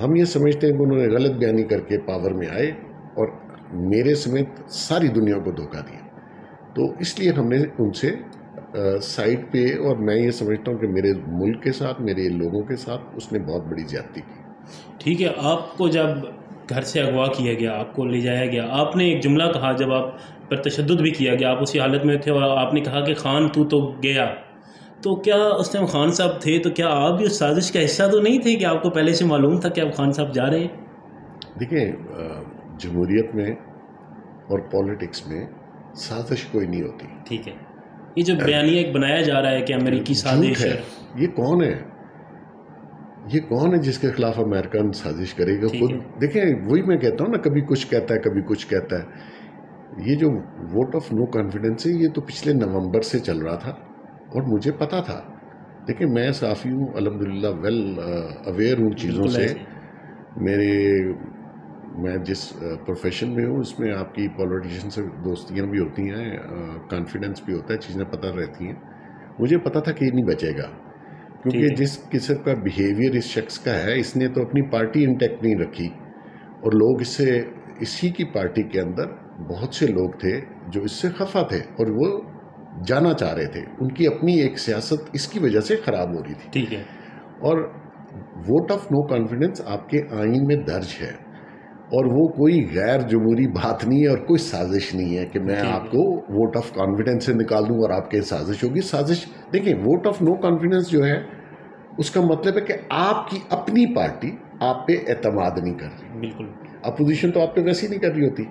ہم یہ سمجھتے ہیں کہ انہوں نے غلط بیانی کر کے پاور میں آئے اور میرے سمیت ساری دنیا کو دھوکہ دیا. تو اس لیے ہم نے ان سے سائڈ پہ، اور میں یہ سمجھتا ہوں کہ میرے ملک کے ساتھ، میرے لوگوں کے ساتھ اس نے بہت بڑی زیادتی کی. ٹھیک ہے، آپ کو جب گھر سے اغوا کیا گیا، آپ کو لے جایا گیا، آپ نے ایک جملہ کہا جب آپ پر تشدد بھی کیا گیا، آپ اسی حالت میں تھے اور آپ نے کہا کہ خان تو گیا. تو کیا اس ٹائم خان صاحب تھے تو کیا آپ بھی اس سازش کا حصہ تو نہیں تھے کہ آپ کو پہلے سے معلوم تھا کہ آپ خان صاحب جا رہے ہیں؟ دیکھیں، جمہوریت میں اور پالیٹکس میں سازش کوئی نہیں ہوتی. ٹھیک ہے، یہ جو بیانیہ ایک بنایا جا رہا ہے کہ امریکی سازش ہے، یہ کون ہے؟ یہ کون ہے جس کے خلاف امریکن سازش کرے گا؟ خود دیکھیں، وہی میں کہتا ہوں نا، کبھی کچھ کہتا ہے کبھی کچھ کہتا ہے. یہ جو ووٹ آف نو کانفیڈنس ہے، یہ تو پچھلے نومبر سے چل رہا تھا اور مجھے پتا تھا. دیکھیں، میں صحافی ہوں، الحمدللہ ویل اویئر ہوں چیزوں سے. میں جس پروفیشن میں ہوں اس میں آپ کی پولیٹیشین سے دوستیاں بھی ہوتی ہیں، کانفیڈنس بھی ہوتا ہے، چیزیں پتہ رہتی ہیں. مجھے پتا تھا کہ یہ نہیں بچے گا، کیونکہ جس قسم کا بیہیویئر اس شخص کا ہے، اس نے تو اپنی پارٹی انٹیکٹ نہیں رکھی. اور لوگ اسی کی پارٹی کے اندر بہت سے لوگ تھے جو اس سے خفا تھے اور وہ جانا چاہ رہے تھے. ان کی اپنی ایک سیاست اس کی وجہ سے خراب ہو رہی تھی. ٹھیک ہے، اور ووٹ آف نو کانفیڈنس آپ کے آئین میں درج ہے، اور وہ کوئی غیر جمہوری بات نہیں ہے اور کوئی سازش نہیں ہے کہ میں آپ کو ووٹ آف کانفیڈنس سے نکال دوں اور آپ کے سازش ہوگی. سازش دیکھیں، ووٹ آف نو کانفیڈنس جو ہے اس کا مطلب ہے کہ آپ کی اپنی پارٹی آپ پہ اعتماد نہیں کر رہی. بالکل، اپوزیشن تو آپ پہ ویسی نہیں کر رہی ہوتی.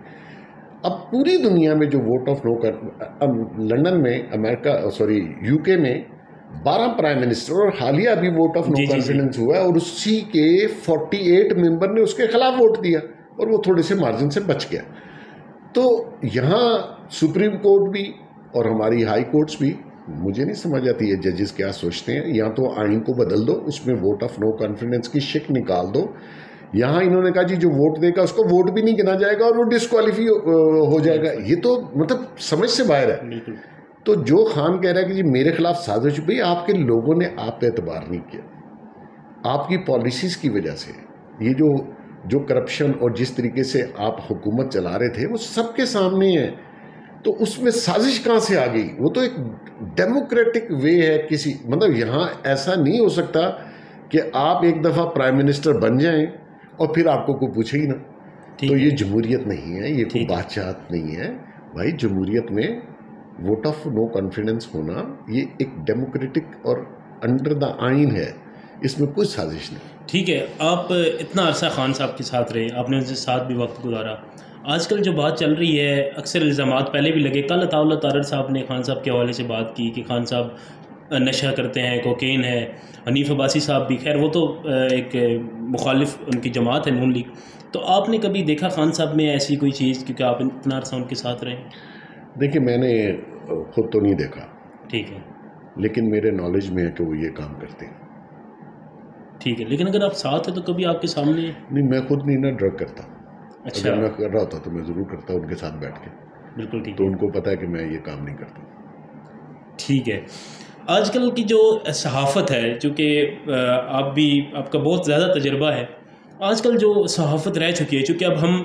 اب پوری دنیا میں جو ووٹ آف نو لندن میں یو کے میں 12 پرائم منسٹر اور حالیہ ابھی ووٹ آف نو کانفیڈنس ہوا ہے، اور اسی کے 48 ممبر نے اس کے خلاف ووٹ دیا اور وہ تھوڑے سے مارجن سے بچ گیا. تو یہاں سپریم کورٹ بھی اور ہماری ہائی کورٹس بھی، مجھے نہیں سمجھ آتی ہے ججز کیا سوچتے ہیں. یا تو آئین کو بدل دو، اس میں ووٹ آف نو کانفیڈنس کی شک نکال دو. یہاں انہوں نے کہا جی جو ووٹ دے گا اس کو ووٹ بھی نہیں گنا جائے گا اور وہ ڈسکوالیفائی ہو جائے گا. یہ تو مطلب سمجھ سے باہر ہے. تو جو خان کہہ رہا ہے کہ جی میرے خلاف سازش، بھئی آپ کے لوگوں نے آپ پہ اعتبار نہیں کیا، آپ کی پالیسیز کی وجہ سے. یہ جو کرپشن اور جس طریقے سے آپ حکومت چلا رہے تھے وہ سب کے سامنے ہے. تو اس میں سازش کہاں سے آ گئی؟ وہ تو ایک ڈیموکریٹک وے ہے. مطلب یہاں ایسا نہیں ہو سکتا کہ آپ ایک دفعہ پرائم منسٹر بن جائیں اور پھر آپ کو کوئی پوچھے ہی نہ. تو یہ جمہوریت نہیں ہے، یہ کوئی بادشاہت نہیں ہے بھائی. جمہوریت میں ووٹ آف نو کانفیڈنس ہونا یہ ایک ڈیموکریٹک اور انڈر دا آئین ہے، اس میں کوئی سازش نہیں. ٹھیک ہے، آپ اتنا عرصہ خان صاحب کے ساتھ رہے، آپ نے ان کے ساتھ بھی وقت گزارا. آج کل جو بات چل رہی ہے، اکثر الزامات پہلے بھی لگے. کل عطاءاللہ طارڑ صاحب نے خان صاحب کے حوالے سے بات کی کہ خان صاحب نشہ کرتے ہیں، کوکین ہے. حنیف عباسی صاحب بھی، خیر وہ تو ایک مخالف ان کی جماعت ہے نون لیگ. تو آپ نے کبھی دیکھا خان صاحب میں ایسی کوئی چیز، کیونکہ آپ اتنا عرصہ ان کے ساتھ رہے؟ دیکھیں، میں نے خود تو نہیں دیکھا، ٹھیک ہے، لیکن میرے نالج میں ہے کہ وہ یہ کام کرتے ہیں. ٹھیک ہے، لیکن اگر آپ ساتھ ہیں تو کبھی آپ کے سامنے؟ نہیں، میں خود نہیں نا ڈرگ کرتا. اچھا، اگر میں کر رہا ہوتا تو میں ضرور کرتا ان کے ساتھ بیٹھ کے. بالکل ٹھیک. تو ان کو پتا ہے کہ میں یہ کام نہیں کرتا. ٹھیک ہے. آج کل کی جو صحافت ہے، چونکہ آپ کا بہت زیادہ تجربہ ہے، آج کل جو صحافت رہ چکی ہے، چونکہ اب ہم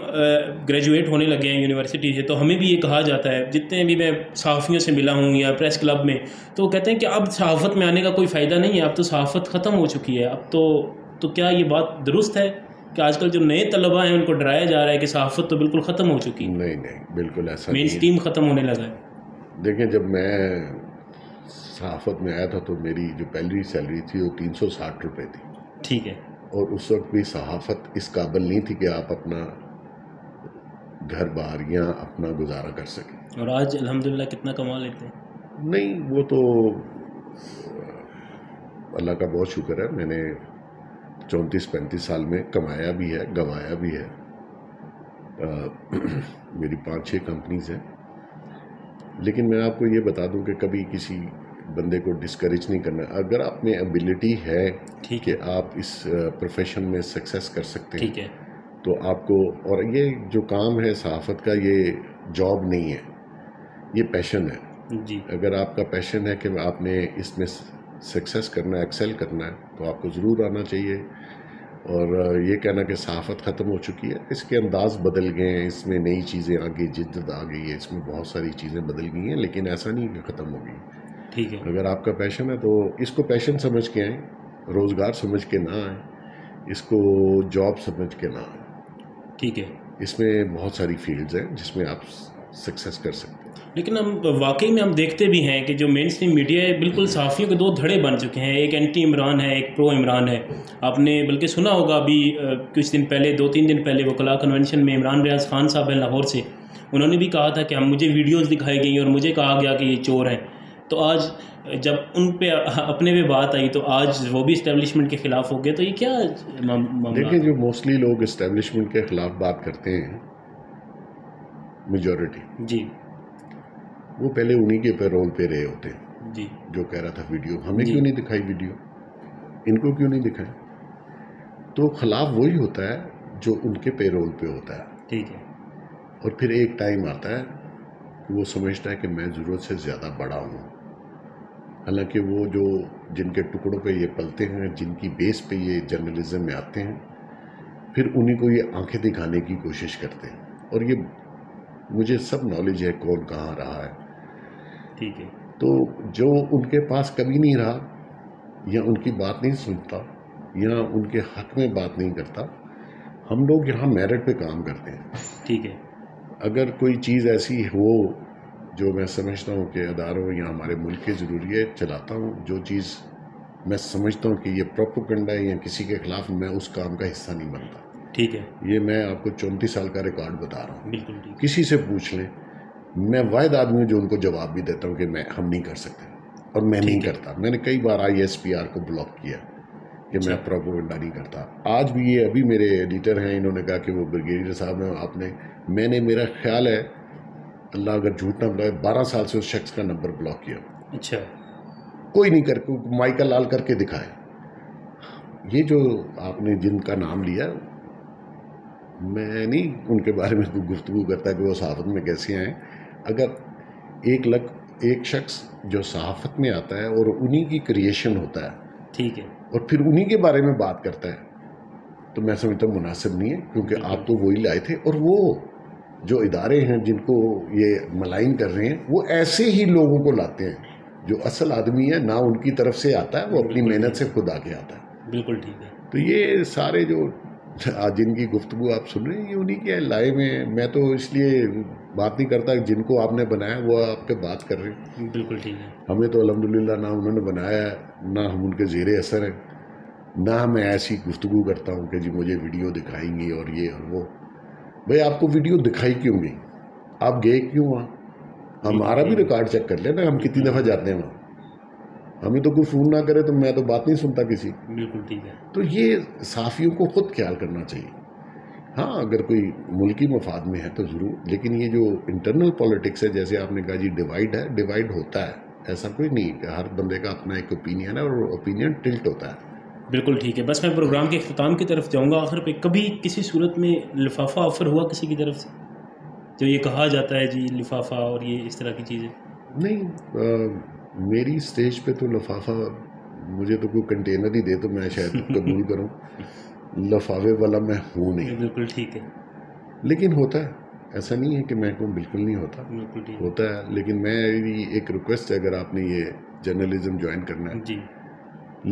گریجویٹ ہونے لگے ہیں یونیورسٹی سے، تو ہمیں بھی یہ کہا جاتا ہے، جتنے بھی میں صحافیوں سے ملا ہوں یا پریس کلب میں، تو وہ کہتے ہیں کہ اب صحافت میں آنے کا کوئی فائدہ نہیں ہے، اب تو صحافت ختم ہو چکی ہے. اب تو کیا یہ بات درست ہے کہ آج کل جو نئے طلباء ہیں ان کو ڈرایا جا رہا ہے کہ صحافت تو بالکل ختم ہو چکی ہے؟ نہیں، بالکل ایسا مین نہیں ہے. اسٹریم ختم ہونے لگا ہے. دیکھیں، جب میں صحافت میں آیا تھا تو میری جو پہلی سیلری تھی وہ 360 روپے تھی. ٹھیک ہے. اور اس وقت بھی صحافت اس قابل نہیں تھی کہ آپ اپنا گھر بار یا اپنا گزارا کر سکیں. اور آج الحمدللہ کتنا کما لیتے ہیں؟ نہیں، وہ تو اللہ کا بہت شکر ہے. میں نے 34-35 سال میں کمایا بھی ہے، گنوایا بھی ہے. میری 5-6 کمپنیز ہیں. لیکن میں آپ کو یہ بتا دوں کہ کبھی کسی بندے کو ڈسکریج نہیں کرنا. اگر آپ میں ایبلٹی ہے کہ آپ اس پروفیشن میں سکسیس کر سکتے ہیں تو آپ کو، اور یہ جو کام ہے صحافت کا، یہ جاب نہیں ہے، یہ پیشن ہے. جی، اگر آپ کا پیشن ہے کہ آپ نے اس میں سکسیس کرنا ہے، ایکسل کرنا ہے، تو آپ کو ضرور آنا چاہیے. اور یہ کہنا کہ صحافت ختم ہو چکی ہے، اس کے انداز بدل گئے ہیں، اس میں نئی چیزیں آ گئی، جدت آ گئی ہے، اس میں بہت ساری چیزیں بدل گئی ہیں، لیکن ایسا نہیں کہ ختم ہو گئی. ٹھیک ہے. اگر آپ کا پیشن ہے تو اس کو پیشن سمجھ کے آئیں، روزگار سمجھ کے نہ آئیں، اس کو جاب سمجھ کے نہ آئیں. ٹھیک ہے. اس میں بہت ساری فیلڈز ہیں جس میں آپ سکسیس کر سکتے ہیں. لیکن ہم واقعی میں ہم دیکھتے بھی ہیں کہ جو مین اسٹریم میڈیا ہے بالکل صحافیوں کے دو دھڑے بن چکے ہیں، ایک اینٹی عمران ہے، ایک پرو عمران ہے. آپ نے بلکہ سنا ہوگا ابھی کچھ دن پہلے، 2-3 دن پہلے وکلاء کنونشن میں عمران ریاض خان صاحب ہیں لاہور سے، انہوں نے بھی کہا تھا کہ مجھے ویڈیوز دکھائی گئی اور مجھے کہا گیا کہ یہ چور ہیں. تو آج جب ان پہ اپنے پہ بات آئی تو آج وہ بھی اسٹیبلشمنٹ کے خلاف ہو گئے. تو یہ کیا دیکھیں، جو موسٹلی لوگ اسٹیبلشمنٹ کے خلاف بات کرتے ہیں، میجورٹی جی، وہ پہلے انہی کے پیرول پہ رہے ہوتے ہیں. جی، جو کہہ رہا تھا ویڈیو ہمیں کیوں نہیں دکھائی، ویڈیو ان کو کیوں نہیں دکھائی؟ تو خلاف وہی ہوتا ہے جو ان کے پیرول پہ ہوتا ہے. ٹھیک ہے. اور پھر ایک ٹائم آتا ہے کہ وہ سمجھتا ہے کہ میں ضرورت سے زیادہ بڑا ہوں، حالانکہ وہ جو جن کے ٹکڑوں پہ یہ پلتے ہیں، جن کی بیس پہ یہ جرنلزم میں آتے ہیں، پھر انہی کو یہ آنکھیں دکھانے کی کوشش کرتے ہیں. اور یہ مجھے سب نالج ہے کون کہاں رہا ہے. ٹھیک ہے. تو جو ان کے پاس کبھی نہیں رہا، یا ان کی بات نہیں سنتا، یا ان کے حق میں بات نہیں کرتا، ہم لوگ یہاں میرٹ پہ کام کرتے ہیں. ٹھیک ہے. اگر کوئی چیز ایسی ہو جو میں سمجھتا ہوں کہ اداروں یا ہمارے ملک کے ضروری ہے، چلاتا ہوں. جو چیز میں سمجھتا ہوں کہ یہ پروپیگنڈا ہے یا کسی کے خلاف، میں اس کام کا حصہ نہیں بنتا. ٹھیک ہے. یہ میں آپ کو 34 سال کا ریکارڈ بتا رہا ہوں. بالکل ٹھیک. کسی سے پوچھ لیں، میں واحد آدمی ہوں جو ان کو جواب بھی دیتا ہوں کہ ہم نہیں کر سکتے، اور میں نہیں کرتا. میں نے کئی بار ISPR کو بلاک کیا کہ میں پروپیگنڈا نہیں کرتا. آج بھی یہ ابھی میرے ایڈیٹر ہیں، انہوں نے کہا کہ وہ بریگیڈیئر صاحب ہیں، میں نے، میرا خیال ہے اللہ اگر جھوٹ نہ بلائے، 12 سال سے اس شخص کا نمبر بلاک کیا. اچھا. کوئی نہیں کر مائیکا لال کر کے دکھائے. یہ جو آپ نے جن کا نام لیا، میں نہیں ان کے بارے میں گفتگو کرتا کہ وہ صحافت میں کیسے آئیں. اگر ایک شخص جو صحافت میں آتا ہے اور انہی کی کریشن ہوتا ہے، ٹھیک ہے، اور پھر انہی کے بارے میں بات کرتا ہے، تو میں سمجھتا ہوں مناسب نہیں ہے. کیونکہ آپ تو وہی لائے تھے، اور وہ جو ادارے ہیں جن کو یہ ملائن کر رہے ہیں، وہ ایسے ہی لوگوں کو لاتے ہیں جو اصل آدمی ہے، نہ ان کی طرف سے آتا ہے، وہ اپنی محنت سے خود آ کے آتا ہے. بالکل ٹھیک ہے. تو یہ سارے جو آج جن کی گفتگو آپ سن رہے ہیں، یہ انہی کے لائے میں تو اس لیے بات نہیں کرتا. جن کو آپ نے بنایا وہ آپ کے بات کر رہے ہیں. بالکل ٹھیک ہے. ہمیں تو الحمدللہ نہ انہوں نے بنایا ہے، نہ ہم ان کے زیر اثر ہیں، نہ میں ایسی گفتگو کرتا ہوں کہ جی مجھے ویڈیو دکھائیں گی اور یہ اور وہ. بھائی آپ کو ویڈیو دکھائی کیوں گئی؟ آپ گئے کیوں وہاں؟ ہمارا بھی ریکارڈ چیک کر لینا، ہم کتنی دفعہ جاتے ہیں وہاں. ہمیں تو کوئی فون نہ کرے تو میں تو بات نہیں سنتا کسی. بالکل ٹھیک ہے. تو یہ صحافیوں کو خود خیال کرنا چاہیے. ہاں اگر کوئی ملکی مفاد میں ہے تو ضرور، لیکن یہ جو انٹرنل پالیٹکس ہے، جیسے آپ نے کہا جی ڈیوائڈ ہے، ڈیوائڈ ہوتا ہے، ایسا کوئی نہیں کہ ہر بندے کا اپنا ایک اوپینین ہے، اور اوپینین ٹلٹ ہوتا ہے. بالکل ٹھیک ہے. بس میں پروگرام کے اختتام کی طرف جاؤں گا. آخر پہ کبھی کسی صورت میں لفافہ آفر ہوا کسی کی طرف سے، جو یہ کہا جاتا ہے جی لفافہ اور یہ اس طرح کی چیزیں؟ نہیں، میری اسٹیج پہ تو لفافہ، مجھے تو کوئی کنٹینر ہی دے تو میں شاید قبول کروں. لفافے والا میں ہوں نہیں. بالکل ٹھیک ہے. لیکن ہوتا ہے، ایسا نہیں ہے کہ میں کو بالکل نہیں ہوتا، ہوتا ہے. لیکن میری ایک ریکویسٹ ہے، اگر آپ نے یہ جرنلزم جوائن کرنا ہے، جی،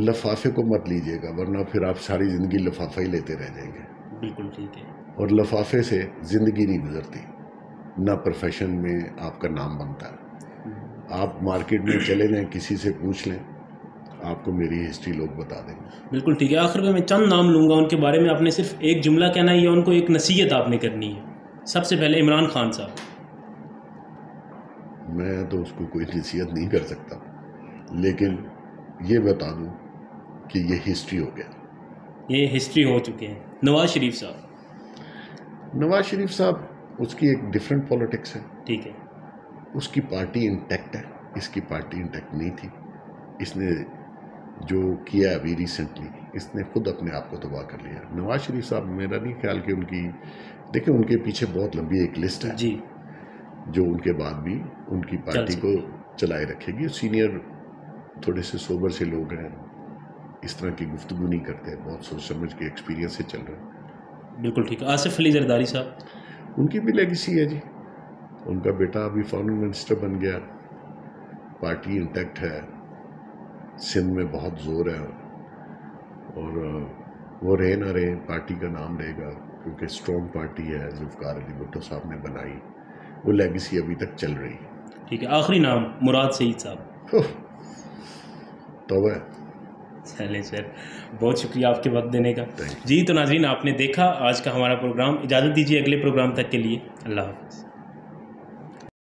لفافے کو مت لیجیے گا، ورنہ پھر آپ ساری زندگی لفافہ ہی لیتے رہ جائیں گے. بالکل ٹھیک ہے. اور لفافے سے زندگی نہیں گزرتی، نہ پروفیشن میں آپ کا نام بنتا ہے. آپ مارکیٹ میں چلے جائیں، کسی سے پوچھ لیں، آپ کو میری ہسٹری لوگ بتا دیں گے. بالکل ٹھیک ہے. آخر میں چند نام لوں گا ان کے بارے میں، آپ نے صرف ایک جملہ کہنا ہے یا ان کو ایک نصیحت آپ نے کرنی ہے. سب سے پہلے عمران خان صاحب. میں تو اس کو کوئی نصیحت نہیں کر سکتا، لیکن یہ بتا دوں کہ یہ ہسٹری ہو گیا، یہ ہسٹری ہو چکے ہیں. نواز شریف صاحب. نواز شریف صاحب، اس کی ایک ڈیفرنٹ پالیٹکس ہے. ٹھیک ہے. اس کی پارٹی انٹیکٹ ہے، اس کی پارٹی انٹیکٹ نہیں تھی. اس نے جو کیا ابھی ریسنٹلی، اس نے خود اپنے آپ کو تباہ کر لیا. نواز شریف صاحب، میرا نہیں خیال کہ ان کی، دیکھیں ان کے پیچھے بہت لمبی ایک لسٹ ہے جی، جو ان کے بعد بھی ان کی پارٹی کو چلائے رکھے گی. سینئر تھوڑے سے سوبر سے لوگ ہیں، اس طرح کی گفتگو نہیں کرتے، بہت سوچ سمجھ کے ایکسپیرینس سے چل رہے ہیں۔ بالکل ٹھیک ہے۔ آصف علی زرداری صاحب، ان کی بھی لیگیسی ہے جی، ان کا بیٹا ابھی فارن منسٹر بن گیا، پارٹی انٹیکٹ ہے، سندھ میں بہت زور ہے، اور وہ رہے نہ رہے پارٹی کا نام رہے گا، کیونکہ اسٹرانگ پارٹی ہے ذوالفقار علی بھٹو صاحب نے بنائی، وہ لیگیسی ابھی تک چل رہی ہے۔ ٹھیک ہے، آخری نام مراد سعید صاحب۔ توبہ۔ چلیں سر، بہت شکریہ آپ کے وقت دینے کا۔ جی تو ناظرین، آپ نے دیکھا آج کا ہمارا پروگرام، اجازت دیجیے اگلے پروگرام تک کے لیے، اللہ حافظ۔